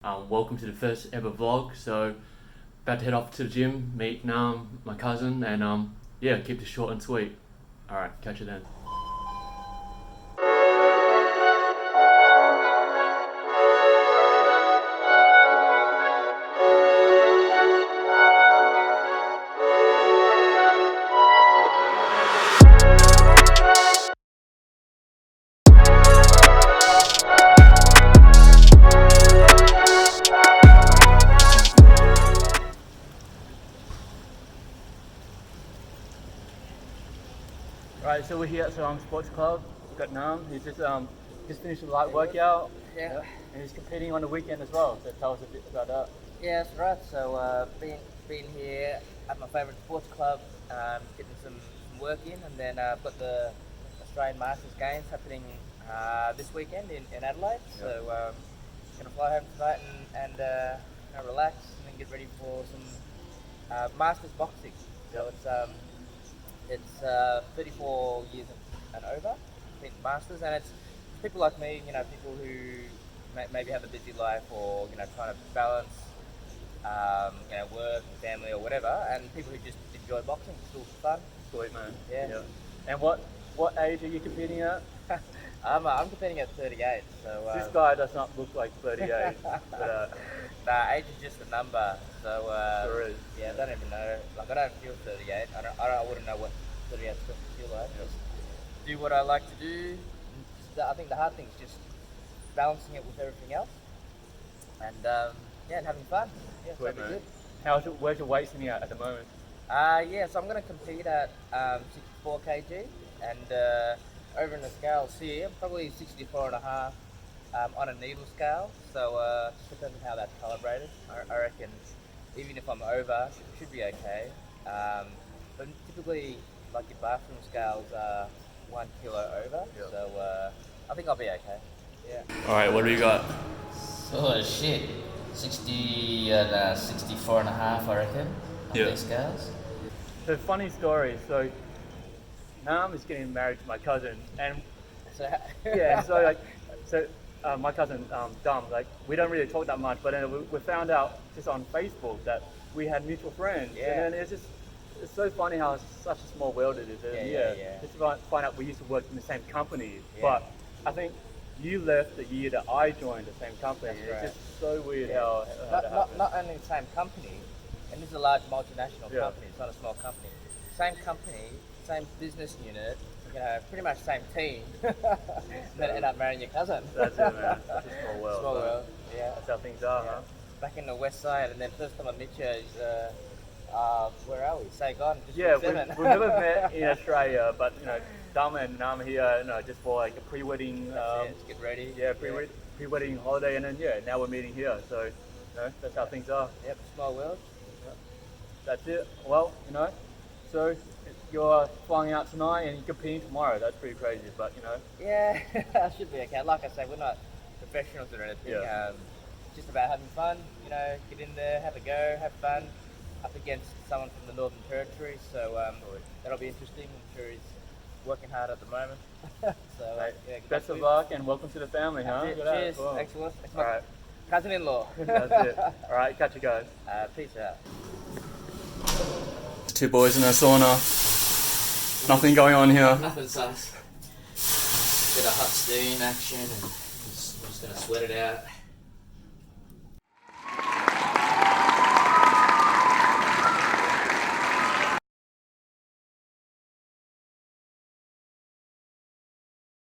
Welcome to the first ever vlog. So, about to head off to the gym, meet my cousin, and yeah, keep this short and sweet. Alright, catch you then. Right, so we're here at Saigon Sports Club. We've got Nam. He's just finished a light workout. Yeah. And he's competing on the weekend as well. So tell us a bit about that. Yeah, that's right. So been here at my favourite sports club, getting some work in, and then got the Australian Masters Games happening this weekend in Adelaide. Yep. So gonna fly home tonight and relax, and then get ready for some Masters boxing. So it's 34 years and over, Masters, and it's people like me, people who maybe have a busy life or, trying to balance, work and family or whatever, and people who just enjoy boxing. It's still fun. Sweet, man. Yeah. And what age are you competing at? I'm competing at 38, so... This guy does not look like 38. But, nah, age is just a number, so... Sure is. Yeah, I don't even know. Like, I don't feel 38. I wouldn't know what 38 is supposed to feel like. Yep. Just do what I like to do. I think the hard thing is just balancing it with everything else. And, and having fun. Yeah, Sweet, that'd be good. Where's your weight sitting at the moment? So I'm going to compete at 64 kg, and over in the scales here, I'm probably 64 and a half on a needle scale, so just depends on how that's calibrated. I reckon even if I'm over, it should be okay. But typically, like your bathroom scales are 1 kilo over, yep. So I think I'll be okay. Yeah. Alright, what do you got? Oh shit, 60 and 64 and a half, I reckon, on these scales. So funny story, so Nam is getting married to my cousin, and my cousin Dum, we don't really talk that much, but then we found out just on Facebook that we had mutual friends, and then it's so funny how it's such a small world it is. Just to find out we used to work in the same company, but I think you left the year that I joined the same company. That's it's just so weird how not only the same company, and this is a large multinational company, it's not a small company. Same company, same business unit, pretty much same team, then end up marrying your cousin. That's it, man. It's a small world. Small world, yeah. That's how things are, huh? Back in the west side, and then first time I met you is, where are we? Saigon, we've never met in Australia, but Dum and Nam here, just for like a pre-wedding. Just get ready. Yeah, pre-wedding holiday, and then now we're meeting here. So, that's how things are. Yep, small world. Yep. That's it. Well, so you're flying out tonight and you're competing tomorrow. That's pretty crazy, but Yeah, I should be okay. Like I say, we're not professionals or anything. Yeah. It's just about having fun. Get in there, have a go, have fun. Up against someone from the Northern Territory, so that'll be interesting. I'm sure he's working hard at the moment. So best of luck and welcome to the family, huh? Cheers. Cool. Thanks a lot. All right. Cousin-in-law. That's it. All right, catch you guys. Peace out. Two boys in a sauna. Nothing going on here. Nothing sus. Bit of hot steam action, and we're just gonna sweat it out.